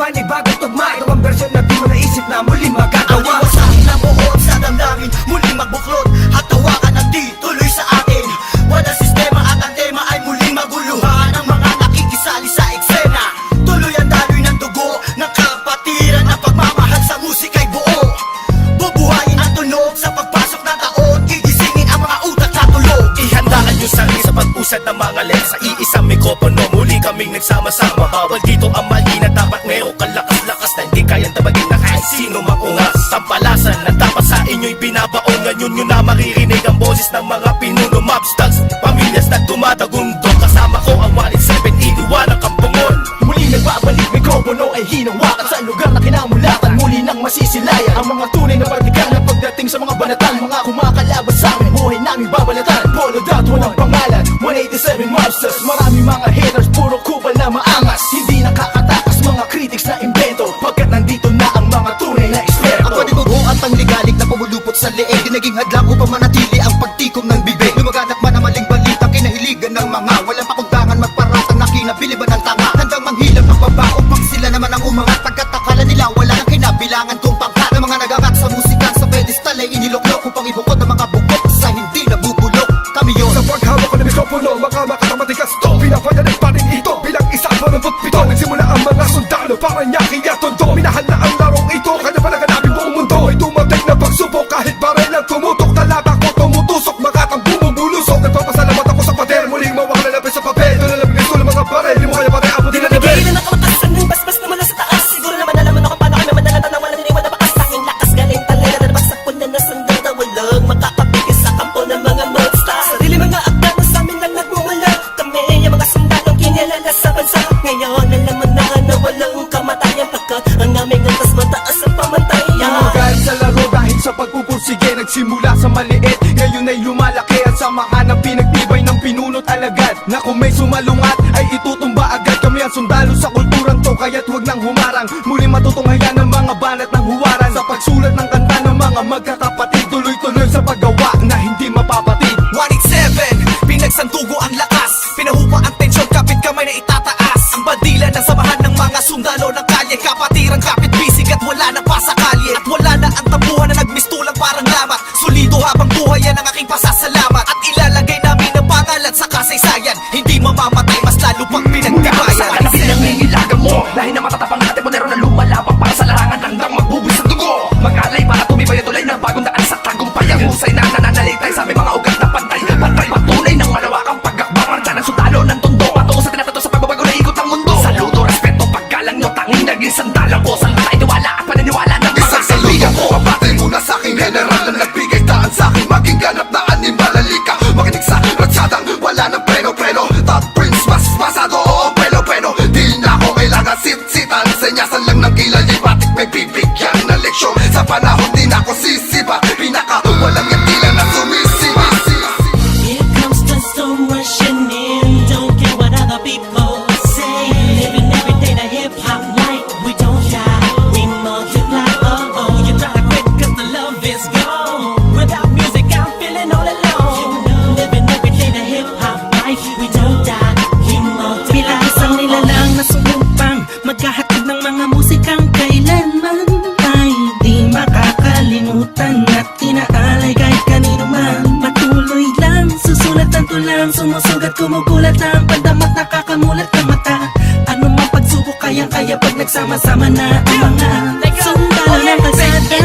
panibagong tugma. Ito ang bersyon na di mo naisip na muli magagawa. Iwasahin ang buod sa damdamin, muli magbuklod at tawakan ang di tuloy sa atin. Wala sistema at ang tema ay muli maguluhan. Ang mga nakikisali sa eksena, tuloy ang daloy ng dugo ng kapatiran. Ang pagmamahal sa musika'y buo, bubuhayin ang tunog sa pagpasok ng taon. Gigisingin ang mga utak na tulog. Ihandaan yung sarili sa pag-usad ng mga lens. Sa iisang mikropono, muli kaming nagsama-sama. Bawal dito ang mali na dapat mayroong kalakas-lakas na hindi kayang tabagin na kahit sino makungas. Sampalasan na dapat sa inyo'y binabaon. Ngayon nyo na maririnig ang boses ng mga pinuno, mobsters, pamilyas na dumadagundong. Kasama ko ang 187, iniwanan kang bungon. Muli nagbabalik, mikropono ay hinawakan sa lugar na kinamulatan. Muli nang masisilayan ang mga tunay na partikal na pagdating sa mga banatan. Mga kumakalaban sa amin, buhay namin babalatan. Polo dot, walang pangalan, 187 mobsters. Maraming mga haters, puro kupal na maangas. Hindi nakakatakas mga critics na invento, pagkat nandito na ang mga tunay na eksperto. Ang panibugo at pangligalig na pumulupot sa leeg, di naging hadlang upang manatili ang pagtikom ng bibig. Lumaganap man ang maling balita, kinahiligan ng mga walang pakundangan, magparatang na kinabiliban ng tanga. Handang manghilap ang baba upang sila naman ang umangat. Pagkat akala nila wala ng kinabilangan kung pangkat. Ang mga nagangat sa musika sa pedestal ay iniloklok upang ibukod ang mga bukod sa hindi nabubulok. Kami yun. Sa paghawak ko ng mikropono, makamakatamatika ito. Pinapayanig pa rin ito bilang isa pa ng putpito. Nagsimula ang mga sundalo para nyaki at tondo. Minahal na ang larong ito, kanya pa naganapin buong mundo. May dumating na pagsubok kahit baril ang tumutok. Talata ko tumutusok, makatang bumubulusok. Nagpapasalamat ako sa pader, muling mawala na sa papel. Doon na lang gusto ng mga baril, di mo kaya pare abutin na level. Bigay na nakalatasan ng basbas na mula sa taas. Siguro naman alam mo na kung paano kami manalatan na walang iniwan na bakas. Tanging lakas galing talera na nabagsakpon na nasandal na walang makakapigil sa kampo ng mga monsters. Sarili mga akta na sa amin lang nagmumula. Kami yung mga sundalong kinilala sa bansa. Ngayon alam mo na walang kamatayan, pagkat ang aming antas mataas ang pamantayan. Dahil sa laro, dahil sa pagpupursige, nagsimula sa maliit, ngayon ay lumalaki. Ang samahan ng pinagtibay ng pinunot alagad, na kung may sumalungat ay itutumba agad. Kami ang sundalo sa kulturang to, kaya't huwag nang humarang. Muli matutunghayan ng mga banat ng huwaran. Sa pagsulat ng kanta ng mga magkakapatid, tuloy-tuloy sa paggawa na hindi mapapatid. 187, pinagsandugo ang lakas, pinahupa ang tensyon, kapit kamay na itataas. Ang bandila ng samahan ng mga sundalo ng kalye, kapatiran, kapit bisig at wala na pa sa kalye. At wala na ang tabuhan na nagmistulang parang lamat. Solido habang buhay yan ang aking pasasalamat. At ilalagay namin ang pangalan sa kasaysayan, hindi mamamatay, mas lalo pang pinagtibayan. Ano pinangingilagan mo? Lahi na matatapang natin monero na lumalabang para sa larangan hanggang magbubuwis ang dugo. Mag-alay para tumibay at tulay ng bagong daan sa tagumpay. Ang husay na nananalitay sa aming mga ugat na pantay. Pantay patunay ng malawakang pagkakbang. Marcha ng sundalo ng tondo, patungo sa tinatato sa pagbabago na ikot ang mundo. Saludo, respeto, paggalang nyo, tanging naging sandalan ko. Sa mga itiwala at paniniwala ng mga kaibigan ko. Pabatay muna sa aking general na nagbigay daan sa aking maging ganap na animalalika. Makinig sa ratsadang wala ng preno-preno. Top Prince, mas masado, oo, preno-preno. Di na ako kailangan sit-sitan. Senyasan lang ng kilay, batik may bibigyan na leksyon. Sa panahon di na ako sisipa, pinaka walang yakila na sumisipa. Here comes the storm rushing in. Don't care what other people say. Living every day the hip hop life. We don't die, we multiply. Oh, you try to quit 'cause the love is gone. Without music, I'm feeling all alone. Living every day the hip hop life. We don't die, we multiply. Bilang isang nilalang na sumumpang, maghahatid ng mga musikang kailanman ay di makakalimutan at inaalay kahit kanino man. Patuloy lang, susulat ang tulang, sumusugat, kumugulat ang pandamat, nakakamulat ng mata. Ano mang pagsubok, kayang-kaya pag nagsama-sama na ang mga sundalo ng kalsada.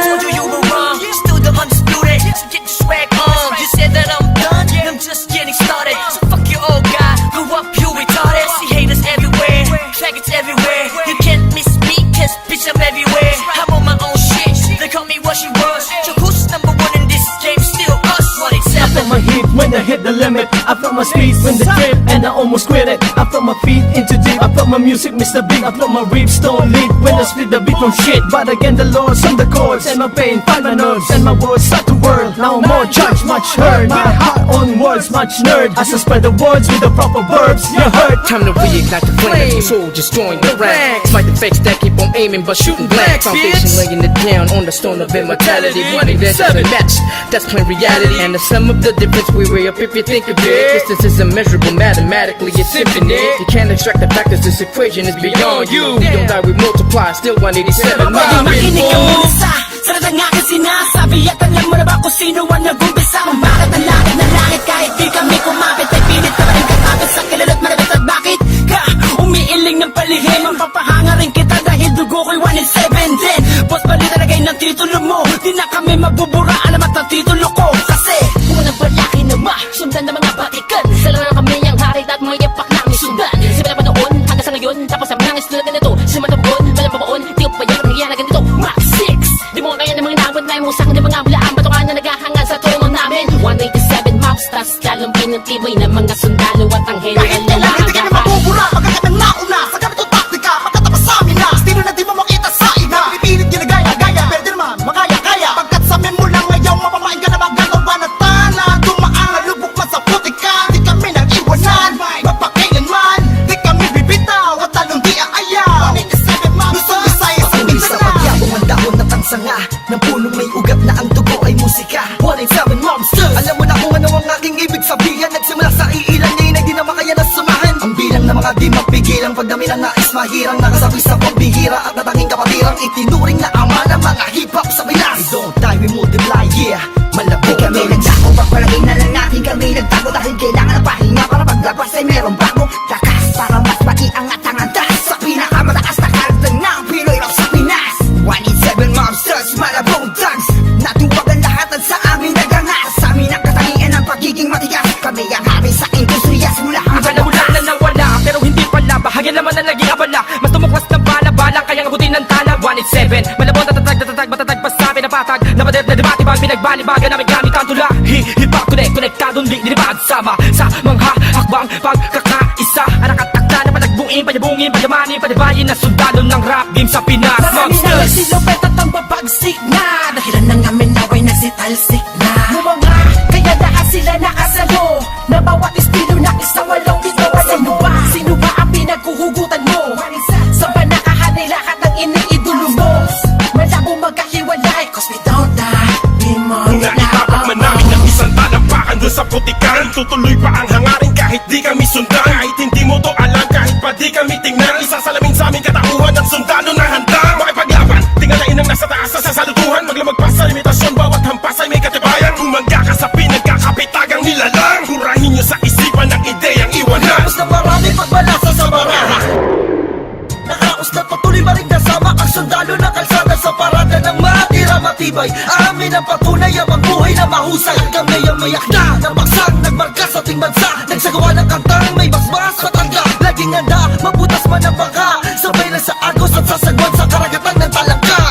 Told you were wrong, still the undisputed. So get your swag on. You said that I'm done, I'm just getting started. So fuck your old guy, grew up you retarded. See haters everywhere, faggots everywhere. You can't miss me, cause bitch I'm everywhere. I'm on my own shit, they call me what she was. So who's number one in this game? Still us, I felt 187. my heat when I hit the limit. I felt my speed when the trip, and I almost quit it. I felt my feet into deep. I felt my music, Mr. Big. I felt my ribs don't lead when I split the beat from shit. But again, the Lord's on the chords, and my pain find my nerves, and my words start to whirl. Now more judge, much heard. My heart on words, much nerd. As I spread the words with the proper verbs, you heard. Time to reignite the flame. Two soldiers join the ranks. Fight the fakes that keep on aiming but shooting blank. Foundation laying it down on the stone of immortality. Running that doesn't match, that's plain reality. And the sum of the difference we weigh up if if you think of it. Distance is immeasurable, mathematically it's infinite. You can't extract the fact that this equation is beyond you. We don't die, we multiply, still 187 miles. Makinig ka muna sa salita ng aking sinasabi. At alam mo na ba kung sino ang nag-umpisa? Kung bakit ang langit na langit kahit di kami kumapit, ay pilit na rin kakapit sa kilala't marabit. At bakit ka umiiling ng palihim? Ang papahanga rin kita dahil dugo ko'y 187 din. Boss balita lagay ng titulo mo, di na kami magbubura. Alamat ng titulo ko kasi Unang palaki na sundan ng mga batikan. Sala na kami ang hari at mga yapak namin sundan. Simula pa noon hanggang sa ngayon, tapos ang nangis tulad na nito. Sumatabugon, walang pabaon, di ko pa yan nangyayari na ganito. Max 6, di mo kaya ng mga nawad na imusang ng mga bulaan. Batukan na naghahanga sa trono namin. 187 mobsters, lalong pinagtibay ng mga sundalo at ang Kahit general na kailan hindi ka na mahagapan. mabubura, magkakat ng nauna sa ganito taktika, magkatapas sa amin na estilo na di mo makita sa ina. Pipilit ginagaya-gaya, pero di naman makaya-kaya. Pagkat sa men mo lang ngayon, mapamain ka na magagawa na tana. Dumaan na lubok man sa putikan, di kami nag-iwanan. Mapakailanman, di kami bibitaw, at talong di aayaw. 187 ma'am, Luzon, Visayas, at Patuloy sa pagyabong ang dahon at ang sanga ng punong may ugat na ang dugo ay musika. 187 Monsters. Alam mo na kung ano ang aking ibig sabihin. Nagsimula sa iilan ngayon ay di na makaya na sumahan. Ang bilang ng mga di mapigil, ang pagdami ng nais mahirang nakasabi sa pambihira at natanging kapatirang itinuring na ama ng mga hip-hop sa Pinas. We don't die, we multiply, yeah. Malabog kami nagtako, pagpalagay na lang natin kami nagtago. Dahil kailangan ng pahinga para paglabas ay merong bagong lakas. Para mas maiangat ang andas sa pinakamataas na karta ng Pinoy rap sa Pinas. 187 Monsters, malabong thugs. Natuwagan lahat at sa amin nagangas. Sa amin ang katangian ng pagiging matigas. Kami ang hari sa industriya mula ang Akala mo lang na nawala, pero hindi pala. Bahagyan naman na naging abala. Mas tumuklas ng bala-bala, kayang abutin ng tala. 187, malabon, tatatag, matatag pa sa amin ang patag. Napader na debate, bang pinagbalibagan namin gamit ang tula. Hip-hop, konektadong liglilipad. Sama sa mga hakbang pagkakaisa. Anak at akta na panagbuin, panyabungin, panyamanin, panibayin na sundalo ng rap game sa Pinas. marami na nagsilupet at ang babagsik na. Dahilan ng amin naway nagsitalsik na. Mga kaya lahat sila nakasalo na bawat estilo na isang walong ito. Sino ba ang pinaghuhugutan mo? Sa ba nakahanay lahat ng iniidolo mo? Malabo magkahiwalay cause we don't die, we Naitapak man namin ng isang talampakan doon sa putikan. Tutuloy pa ang hangarin kahit di kami sundan. Kahit hindi mo to alam, kahit pa di kami tingnan. Isasalamin sa aming katauhan ng sundalo na handa makipaglaban. Tingalain ang nasa taas sa sasalutuhan. Maglamag pa sa limitasyon, bawat hampas ay may katibayan. Humangga ka sa pinagkakapitagang nilalang. Hurahin nyo sa isipan ng ideyang iwanan. Tapos na marami pagbalasa sa baraha. Nakaos na patuloy marigdasama ang sundalo ng kalsada sa parada ng matira matibay. Amin ang patunay ang buhay na mahusay. Kami ang mayak na baksang nagmarka sa ating bansa. Nagsagawa ng kantang may basbas matanda. Laging handa, mabutas man ang bangka. Sabay na sa agos at sasagwan sa karagatan ng talangka.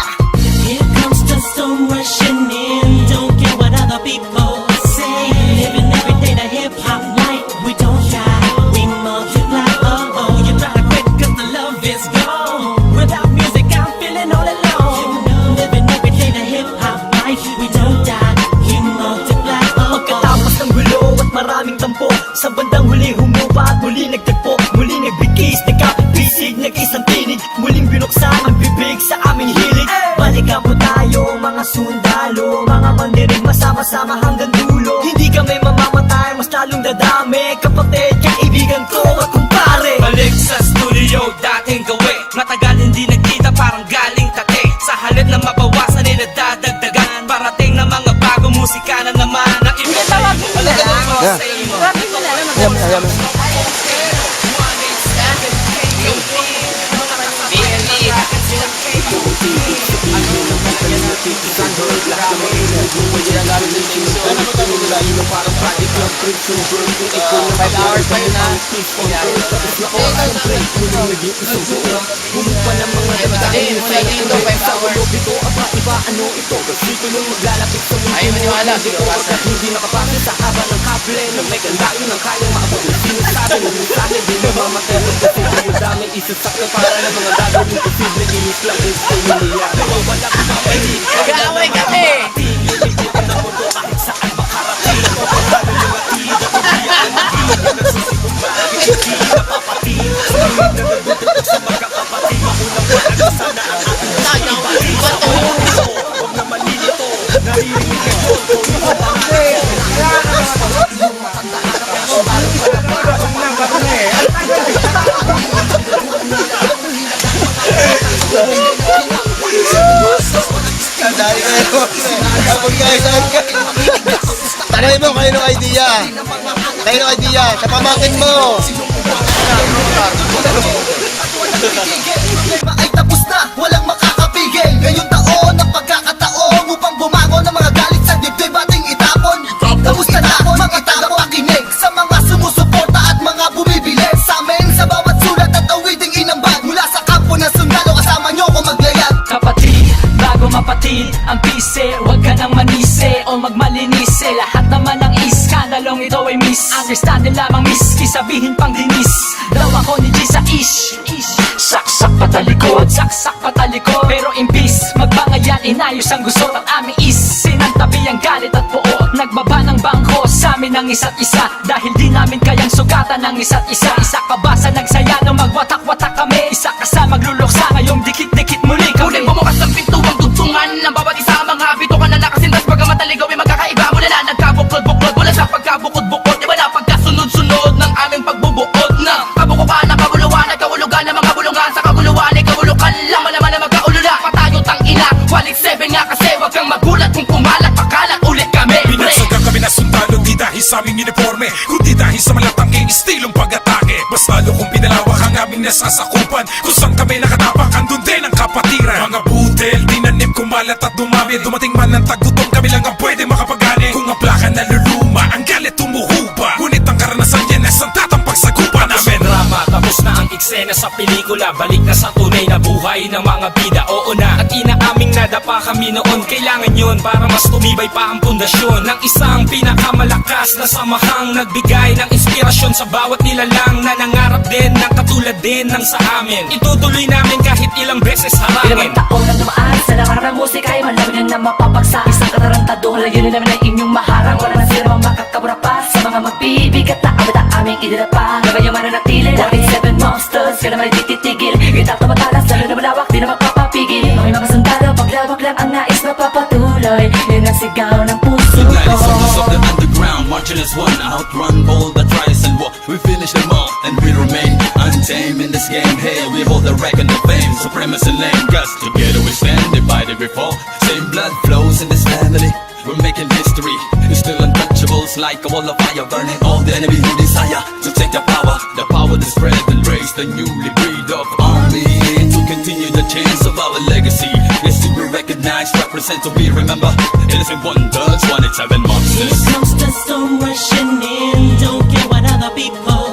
Here comes the storm rushing in. Don't care what other people say. Living every day the hip hop life. We don't die, we multiply. Oh oh, you try to quit 'cause the love is gone. Without music, I'm feeling all alone. Living every day the hip hop life. We don't die, we multiply. Oh oh. Pagkatapos ng gulo at maraming tampo, sa bandang huli humupa at muli nagtagpo. Muli nagbigis, nagkapit-bisig, nag-isang tinig. Muling binuksan ang bibig sa aming hilig. Balikan po tayo mga sundalo, mga mandirig masama-sama hanggang dulo. Hindi kami mamamatay, mas lalong dadami. Kapatid, kaibigan ko at kumpare. Balik sa studio, dating gawi. Matagal hindi nagkita, parang galing tate. Sa halip na mabawasan nila dadagdagan. Parating na mga bagong musika na naman. Na tawagin mo na lang. Tawagin mo na lang. Ayaw maniwala, sige, basta. Hindi nakapasok sa haba ng kable na may gandaan ng kayang maabot. Sinasabi ng mensahe, di na mamatay. Kasi ang dami isasakta para ng mga gagawin posible. Inis lang ang stay nila. Wala ka mapahit. Nag-aaway kami! Lilipitan ang mundo kahit saan makarating. Napapagano yung atid at hindi ang magiging nagsusukumbang. Hindi napapatid. Sulit na nagbutok sa magkakapatid. Maunang wala sana ang ating ibalik. Huwag na malilito. Naririnig ang tonto. Iyong matanda Dahil kayo. Kapag kayo tanongin mo, kayo ng idea. Kayo ng idea. Sa pamakin mo. Ay tapos na, walang makakapigil. Ngayong taon ang pagkakataon upang bumangon ng mga galit sa dibdib ating itapon. Kamusta na mga tagapakinig sa mga sumusuporta at mga bumibili sa amin sa bawat sulat at awiding inambag mula sa kampo ng sundalo, kasama nyo ko maglayag. Kapatid, bago mapatid ang pise, huwag ka nang manise o magmalinise. Lahat naman ng iskandalong ito ay misunderstanding lamang, miski sabihin pang dinis. Daw ako ni G sa ish. Saksak patalikod, saksak patalikod. Pero imbis magbangayan, inayos ang gusto ng aming is. Sinantabi ang galit at buo, nagbaba ng bangko sa amin ng isa't isa. Dahil di namin kayang sugatan ng isa't isa. Isa ka ba sa nagsaya nung magwatak-watak kami? Isa ka sa magluluksa ngayong dikit-dikit muli kami. Ngunit bumukas ang pintuang tugtungan ng bawat isa. Mga bito ka na nakasindas, pagkamat ang ligaw ay magkakaiba. Mula na nagkabuklod-buklod, mula sa pagkabukod-bukod, iba na pagkasunod-sunod ng aming pagbubuod na kabukukan, nakabuluhan, nagkahulugan ng mga bulungan. Sa kaguluhan ay kahulukan lang, malaman na magkaulula. Patayo tang ina, walit 7 nga kasi wag kang magulat kung kumalat, pakalat ulit kami. Binagsagan kami na sundalo, di dahil sa aming uniforme, kundi dahil sa malatangking estilong pag-atake. Mas lalo kung pinalawak ang aming nasasakupan, kung saan kami nakatapak, andun din ang kapatiran. Mga butel, tinanim, kumalat at dumami. Dumating man ng tagutom, kami lang ang pwede makapagani. Kung ang plaka naluluma, ang galit tumuhupa. Ngunit ang karanasan yan ay sandatang pagsagupa namin. Drama, tapos na ang eksena sa pelikula. Balik na sa tunay na buhay ng mga bida. Oo na, at inaaming nadapa kami noon. Kailangan yun para mas tumibay pa ang pundasyon ng isang pinakamalakas na samahang nagbigay ng inspirasyon sa bawat nilalang na nangarap din ng katulad din ng sa amin. Itutuloy namin kahit ilang beses harangin. Ilang taon na dumaan sa nakarang ng musika ay malamin na mapapagsa. Isang katarantado, layunin namin ay inyong maharang. Wala na sila makakabura pa sa mga magbibigat na awit ang aming idinapa. Gabay yung mananatili, dapat 7 monsters, kaya naman tititigil. Itap na matalas, lalo na malawak, di na magpapapigil. Mga mga sundalo, paglawak lang ang nais mapapatuloy. Yun ang sigaw ng puso ko. United soldiers of the underground, marching as one, outrun all the trials and war. We finish them all, and we remain untamed in this game. Hey, we hold the record of fame, supremacy lame. Cause together we stand, divided we fall. Same blood flows in this family. We're making history. We're still untouchables, like a wall of fire, burning all the enemy who desire to take the power to spread and raise the newly breed of army, to continue the chains of our legacy. Yes, to be recognized, represent, to be remembered. Innocent wonders, 187 monsters. Here comes the storm rushing in. Don't care what other people